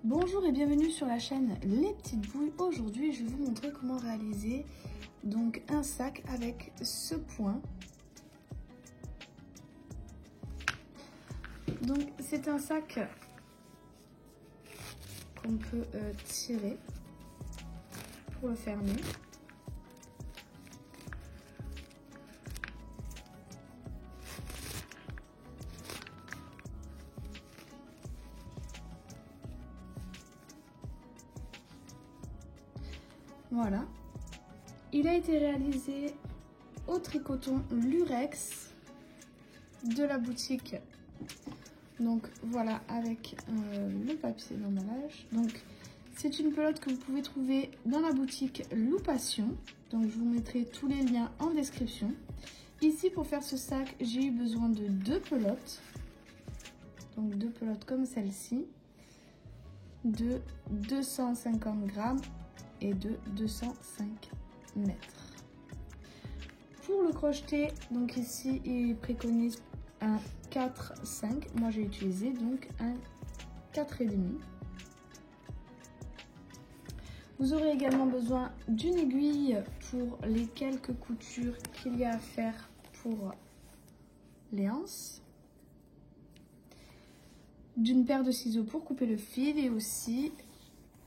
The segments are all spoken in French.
Bonjour et bienvenue sur la chaîne Les Petites Bouilles. Aujourd'hui, je vais vous montrer comment réaliser donc un sac avec ce point. Donc c'est un sac qu'on peut tirer pour le fermer. Voilà, il a été réalisé au tricoton Lurex de la boutique. Donc voilà, avec le papier d'emballage. Donc c'est une pelote que vous pouvez trouver dans la boutique Loupation. Donc je vous mettrai tous les liens en description. Ici, pour faire ce sac, j'ai eu besoin de 2 pelotes. Donc 2 pelotes comme celle-ci, de 250 grammes et de 205 mètres. Pour le crocheter, donc ici il préconise un 4,5. Moi j'ai utilisé donc un 4,5. Vous aurez également besoin d'une aiguille pour les quelques coutures qu'il y a à faire pour les anses, d'une paire de ciseaux pour couper le fil et aussi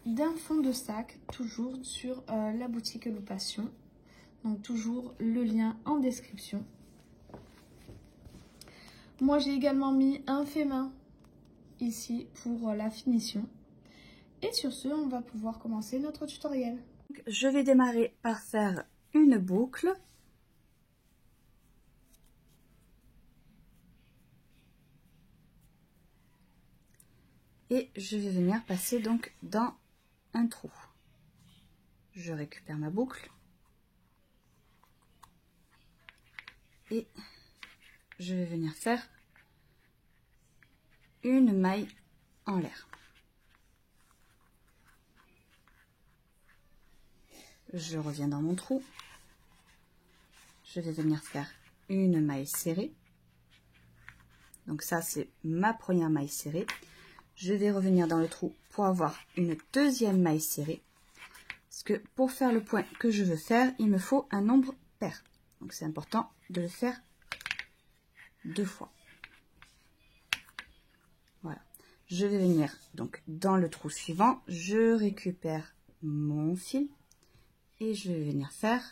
d'un fond de sac, toujours sur la boutique Loupation. Donc toujours le lien en description. Moi j'ai également mis un fait main ici pour la finition. Et sur ce, on va pouvoir commencer notre tutoriel. Je vais démarrer par faire une boucle. Et je vais venir passer donc dans un trou. Je récupère ma boucle. Et je vais venir faire une maille en l'air. Je reviens dans mon trou. Je vais venir faire une maille serrée. Donc ça, c'est ma première maille serrée. Je vais revenir dans le trou pour avoir une deuxième maille serrée. Parce que pour faire le point que je veux faire, il me faut un nombre pair. Donc c'est important de le faire 2 fois. Voilà. Je vais venir donc dans le trou suivant. Je récupère mon fil. Et je vais venir faire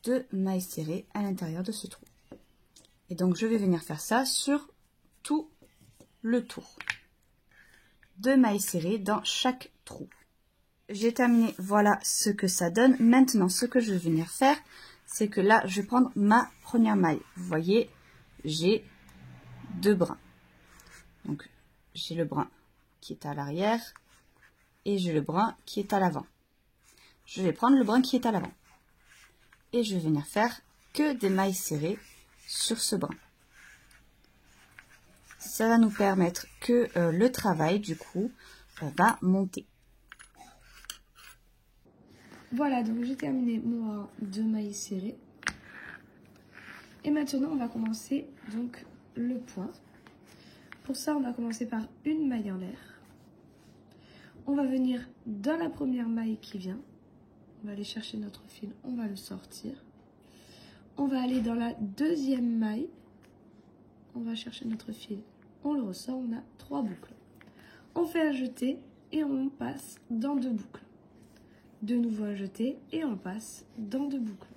2 mailles serrées à l'intérieur de ce trou. Et donc je vais venir faire ça sur tout le tour. 2 mailles serrées dans chaque trou. J'ai terminé, voilà ce que ça donne. Maintenant, ce que je vais venir faire, c'est que là, je vais prendre ma première maille. Vous voyez, j'ai 2 brins. Donc, j'ai le brin qui est à l'arrière et j'ai le brin qui est à l'avant. Je vais prendre le brin qui est à l'avant. Et je vais venir faire que des mailles serrées sur ce brin. Ça va nous permettre que le travail, du coup, va monter. Voilà, donc j'ai terminé mon rang de mailles serrées. Et maintenant, on va commencer donc le point. Pour ça, on va commencer par une maille en l'air. On va venir dans la première maille qui vient. On va aller chercher notre fil, on va le sortir. On va aller dans la deuxième maille. On va chercher notre fil, on le ressort, on a 3 boucles. On fait un jeté et on passe dans 2 boucles. De nouveau un jeté et on passe dans 2 boucles.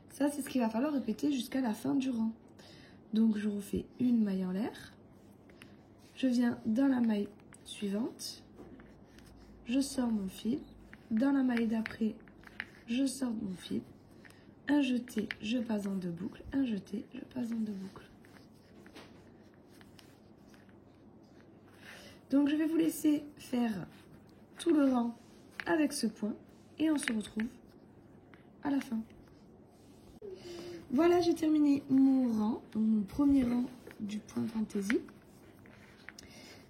Ça, c'est ce qu'il va falloir répéter jusqu'à la fin du rang. Donc je refais une maille en l'air. Je viens dans la maille suivante. Je sors mon fil. Dans la maille d'après, je sors mon fil. Un jeté, je passe dans 2 boucles. Un jeté, je passe dans 2 boucles. Donc je vais vous laisser faire tout le rang avec ce point. Et on se retrouve à la fin. Voilà, j'ai terminé mon rang, donc mon premier rang du point fantaisie.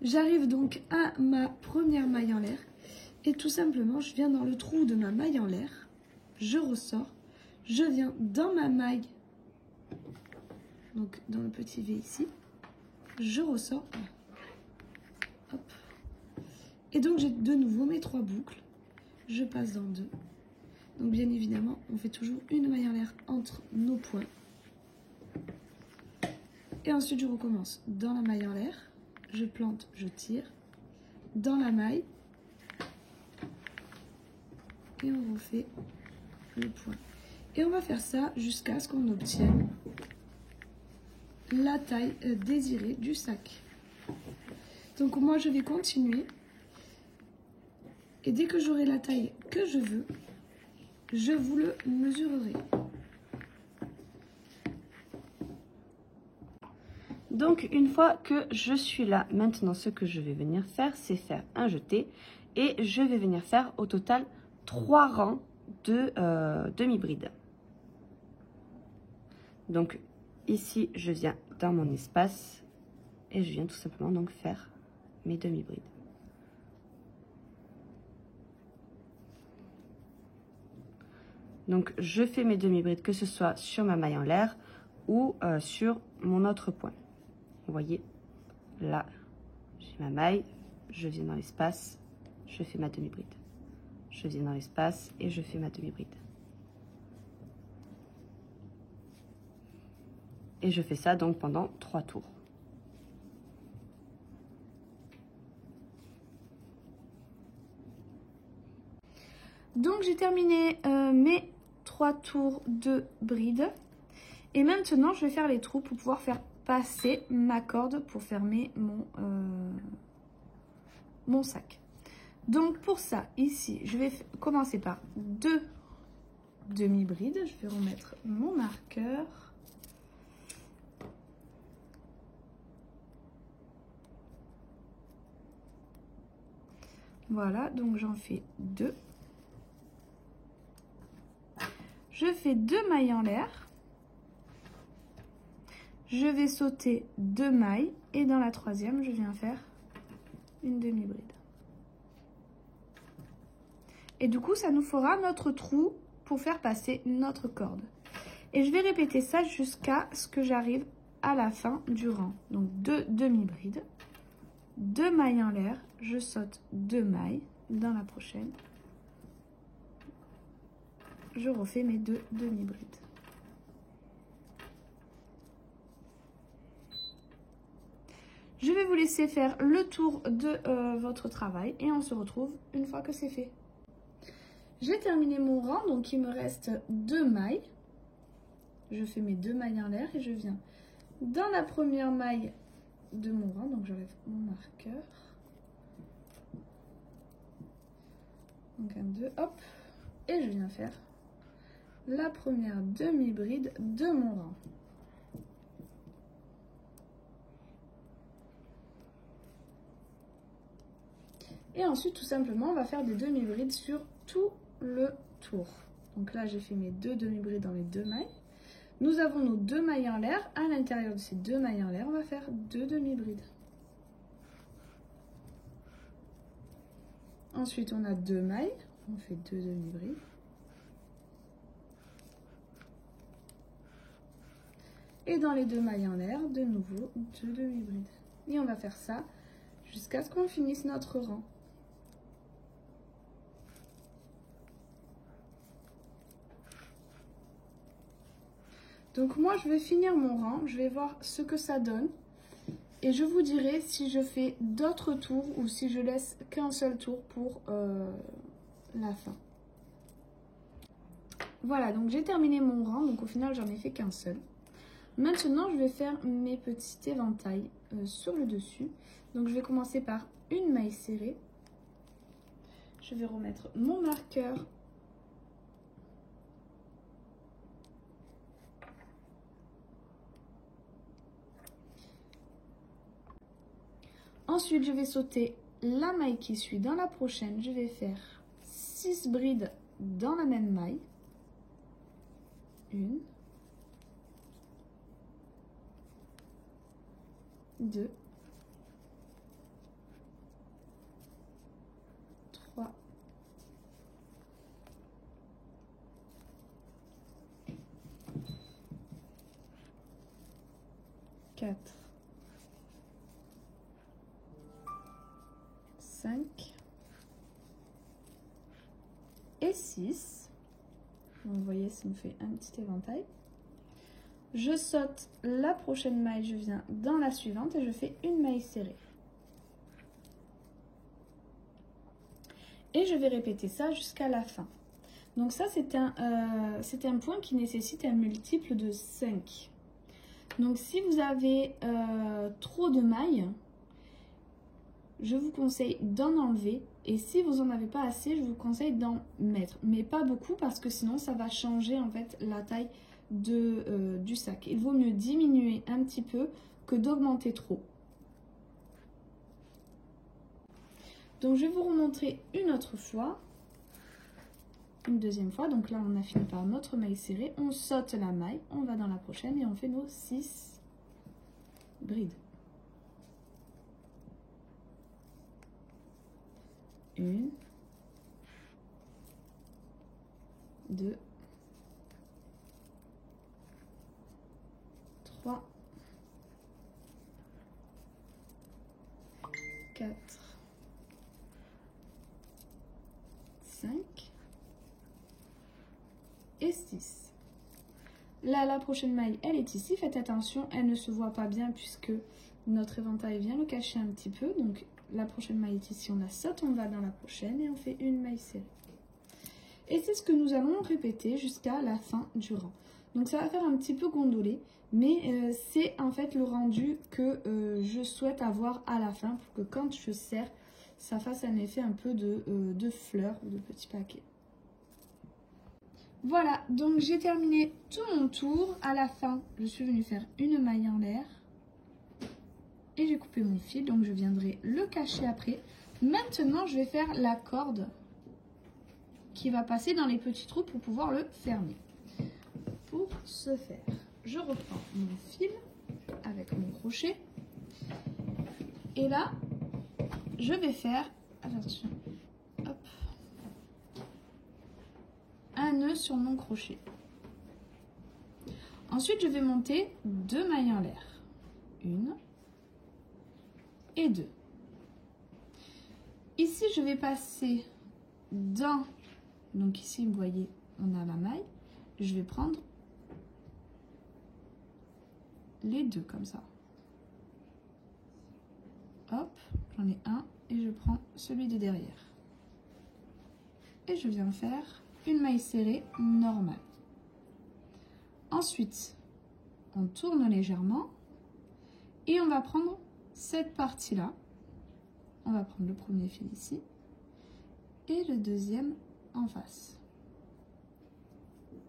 J'arrive donc à ma première maille en l'air. Et tout simplement, je viens dans le trou de ma maille en l'air, je ressors, je viens dans ma maille, donc dans le petit V ici, je ressors, Hop. Et donc j'ai de nouveau mes 3 boucles. Je passe dans 2. Donc bien évidemment, on fait toujours une maille en l'air entre nos points. Et ensuite je recommence dans la maille en l'air. Je plante, je tire. Dans la maille. Et on refait le point. Et on va faire ça jusqu'à ce qu'on obtienne la taille désirée du sac. Donc moi je vais continuer. Et dès que j'aurai la taille que je veux, je vous le mesurerai. Donc une fois que je suis là, maintenant ce que je vais venir faire, c'est faire un jeté. Et je vais venir faire au total 3 rangs de demi-bride. Donc ici, je viens dans mon espace et je viens tout simplement donc faire mes demi-brides. Donc je fais mes demi-brides que ce soit sur ma maille en l'air ou sur mon autre point. Vous voyez, là, j'ai ma maille, je viens dans l'espace, je fais ma demi-bride. Je viens dans l'espace et je fais ma demi-bride. Et je fais ça donc pendant 3 tours. Donc j'ai terminé mes 3 tours de bride. Et maintenant, je vais faire les trous pour pouvoir faire passer ma corde pour fermer mon sac. Donc pour ça, ici, je vais commencer par 2 demi-brides. Je vais remettre mon marqueur. Voilà, donc j'en fais 2. Je fais 2 mailles en l'air. Je vais sauter 2 mailles et dans la 3e, je viens faire une demi-bride. Et du coup, ça nous fera notre trou pour faire passer notre corde. Et je vais répéter ça jusqu'à ce que j'arrive à la fin du rang. Donc 2 demi-brides, 2 mailles en l'air, je saute 2 mailles dans la prochaine. Je refais mes 2 demi-brides. Je vais vous laisser faire le tour de votre travail et on se retrouve une fois que c'est fait. J'ai terminé mon rang, donc il me reste 2 mailles. Je fais mes 2 mailles en l'air et je viens dans la première maille de mon rang, donc j'enlève mon marqueur. Donc un 2, hop, et je viens faire la première demi-bride de mon rang. Et ensuite, tout simplement, on va faire des demi-brides sur tout le tour. Donc là, j'ai fait mes 2 demi-brides dans les 2 mailles. Nous avons nos 2 mailles en l'air. À l'intérieur de ces 2 mailles en l'air, on va faire 2 demi-brides. Ensuite, on a 2 mailles. On fait 2 demi-brides. Et dans les 2 mailles en l'air, de nouveau 2 demi-brides. Et on va faire ça jusqu'à ce qu'on finisse notre rang. Donc moi, je vais finir mon rang, je vais voir ce que ça donne. Et je vous dirai si je fais d'autres tours ou si je laisse qu'un seul tour pour la fin. Voilà, donc j'ai terminé mon rang, donc au final, j'en ai fait qu'un seul. Maintenant, je vais faire mes petits éventails sur le dessus. Donc je vais commencer par une maille serrée. Je vais remettre mon marqueur. Ensuite, je vais sauter la maille qui suit dans la prochaine. Je vais faire 6 brides dans la même maille. 1, 2, 3, 4, 5 et 6. Donc, vous voyez, ça me fait un petit éventail. Je saute la prochaine maille, je viens dans la suivante et je fais une maille serrée. Et je vais répéter ça jusqu'à la fin. Donc ça, c'est un point qui nécessite un multiple de 5. Donc si vous avez trop de mailles, je vous conseille d'en enlever. Et si vous n'en avez pas assez, je vous conseille d'en mettre. Mais pas beaucoup parce que sinon, ça va changer en fait la taille du sac. Il vaut mieux diminuer un petit peu que d'augmenter trop. Donc je vais vous remontrer une autre fois, une deuxième fois. Donc là on a fini par notre maille serrée, on saute la maille, on va dans la prochaine et on fait nos 6 brides. 1, 2, 3, 4, 5 et 6. Là, la prochaine maille, elle est ici. Faites attention, elle ne se voit pas bien puisque notre éventail vient le cacher un petit peu. Donc, la prochaine maille est ici. On la saute, on va dans la prochaine et on fait une maille serrée. Et c'est ce que nous allons répéter jusqu'à la fin du rang. Donc, ça va faire un petit peu gondolé, mais c'est en fait le rendu que je souhaite avoir à la fin pour que quand je serre, ça fasse un effet un peu de fleurs ou de petits paquets. Voilà, donc j'ai terminé tout mon tour. À la fin, je suis venue faire une maille en l'air. Et j'ai coupé mon fil, donc je viendrai le cacher après. Maintenant, je vais faire la corde qui va passer dans les petits trous pour pouvoir le fermer. Pour ce faire, je reprends mon fil avec mon crochet. Et là, je vais faire, attention, hop, un nœud sur mon crochet. Ensuite, je vais monter 2 mailles en l'air. 1 et 2. Ici, je vais passer dans, donc ici, vous voyez, on a la maille. Je vais prendre les deux comme ça. Hop, j'en ai un et je prends celui de derrière. Et je viens faire une maille serrée normale. Ensuite, on tourne légèrement et on va prendre cette partie-là. On va prendre le premier fil ici et le deuxième en face.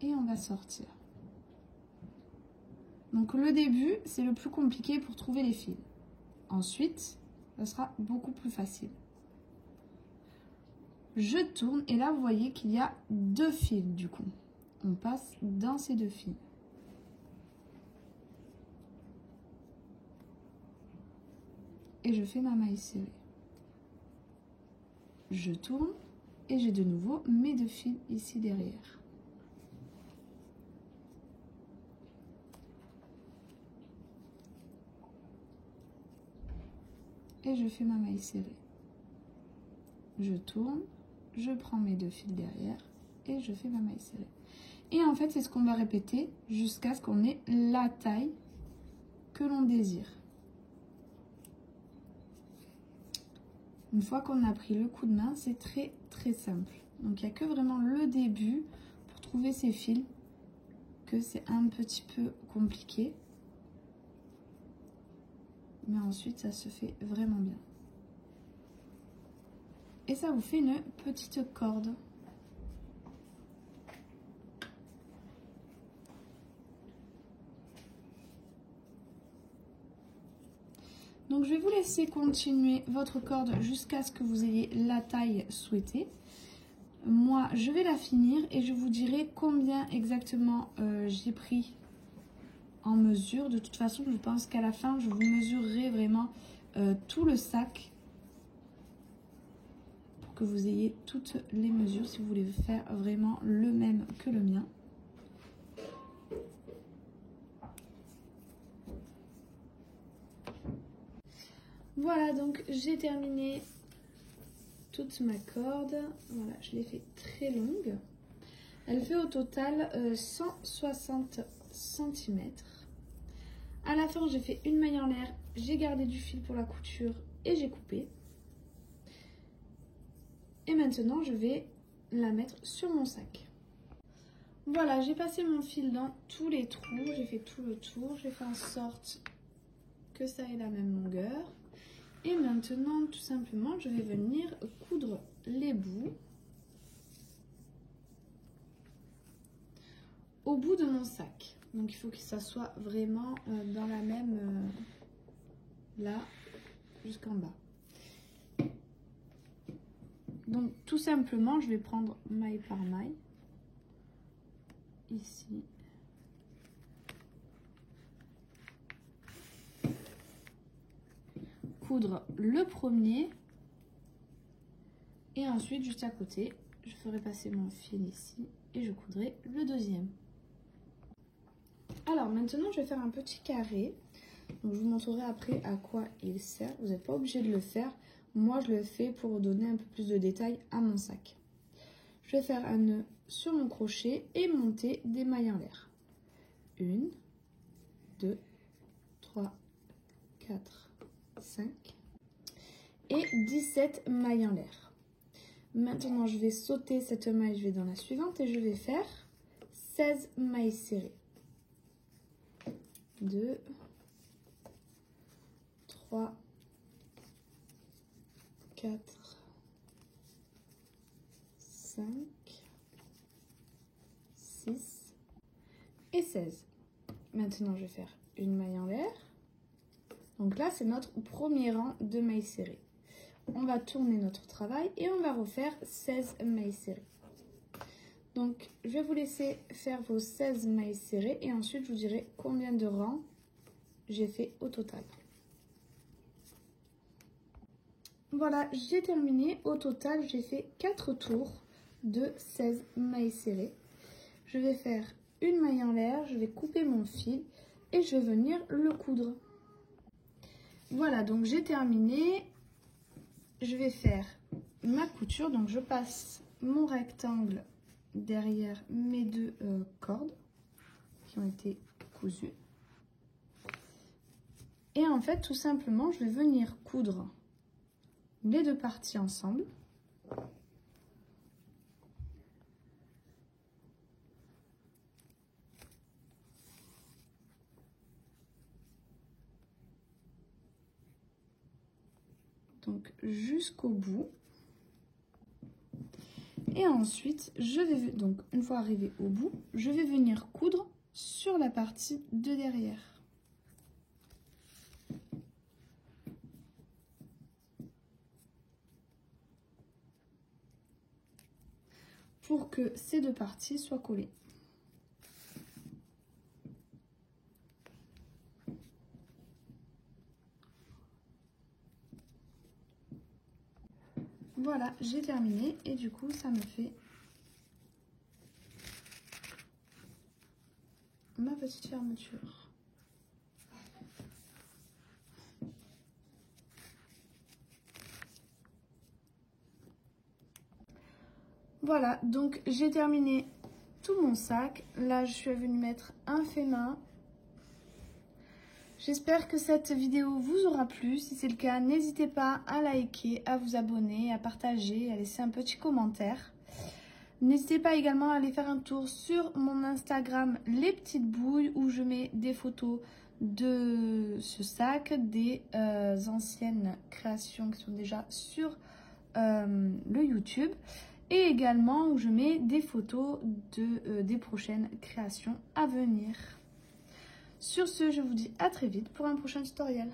Et on va sortir. Donc le début, c'est le plus compliqué pour trouver les fils. Ensuite, ça sera beaucoup plus facile. Je tourne et là, vous voyez qu'il y a 2 fils du coup. On passe dans ces 2 fils. Et je fais ma maille serrée. Je tourne et j'ai de nouveau mes 2 fils ici derrière. Et je fais ma maille serrée. Je tourne, je prends mes 2 fils derrière et je fais ma maille serrée. Et en fait, c'est ce qu'on va répéter jusqu'à ce qu'on ait la taille que l'on désire. Une fois qu'on a pris le coup de main, c'est très très simple. Donc il n'y a que vraiment le début pour trouver ces fils que c'est un petit peu compliqué. Mais ensuite, ça se fait vraiment bien. Et ça vous fait une petite corde. Donc, je vais vous laisser continuer votre corde jusqu'à ce que vous ayez la taille souhaitée. Moi, je vais la finir et je vous dirai combien exactement j'ai pris en mesure. De toute façon, je pense qu'à la fin, je vous mesurerai vraiment tout le sac pour que vous ayez toutes les mesures si vous voulez faire vraiment le même que le mien. Voilà, donc j'ai terminé toute ma corde. Voilà, je l'ai fait très longue. Elle fait au total 160 cm. À la fin, j'ai fait une maille en l'air, j'ai gardé du fil pour la couture et j'ai coupé. Et maintenant, je vais la mettre sur mon sac. Voilà, j'ai passé mon fil dans tous les trous, j'ai fait tout le tour, j'ai fait en sorte que ça ait la même longueur. Et maintenant, tout simplement, je vais venir coudre les bouts au bout de mon sac. Donc il faut que ça soit vraiment dans la même, là, jusqu'en bas. Donc tout simplement, je vais prendre maille par maille, ici. Coudre le premier et ensuite juste à côté je ferai passer mon fil ici et je coudrai le deuxième. Alors maintenant je vais faire un petit carré, donc je vous montrerai après à quoi il sert. Vous n'êtes pas obligé de le faire, moi je le fais pour donner un peu plus de détails à mon sac. Je vais faire un nœud sur mon crochet et monter des mailles en l'air. 1, 2, 3, 4, 5 et 17 mailles en l'air. Maintenant je vais sauter cette maille, je vais dans la suivante et je vais faire 16 mailles serrées. 2, 3, 4, 5, 6 et 16. Maintenant je vais faire une maille en l'air. Donc là, c'est notre premier rang de mailles serrées. On va tourner notre travail et on va refaire 16 mailles serrées. Donc, je vais vous laisser faire vos 16 mailles serrées et ensuite, je vous dirai combien de rangs j'ai fait au total. Voilà, j'ai terminé. Au total, j'ai fait 4 tours de 16 mailles serrées. Je vais faire une maille en l'air, je vais couper mon fil et je vais venir le coudre. Voilà, donc j'ai terminé. Je vais faire ma couture. Donc je passe mon rectangle derrière mes deux cordes qui ont été cousues. Et en fait, tout simplement, je vais venir coudre les deux parties ensemble. Donc jusqu'au bout. Et ensuite, je vais donc une fois arrivé au bout, je vais venir coudre sur la partie de derrière. Pour que ces deux parties soient collées. Voilà, j'ai terminé et du coup, ça me fait ma petite fermeture. Voilà, donc j'ai terminé tout mon sac. Là, je suis venue mettre un fait main. J'espère que cette vidéo vous aura plu. Si c'est le cas, n'hésitez pas à liker, à vous abonner, à partager, à laisser un petit commentaire. N'hésitez pas également à aller faire un tour sur mon Instagram Les Petites Bouilles où je mets des photos de ce sac, des anciennes créations qui sont déjà sur le YouTube et également où je mets des photos des prochaines créations à venir. Sur ce, je vous dis à très vite pour un prochain tutoriel.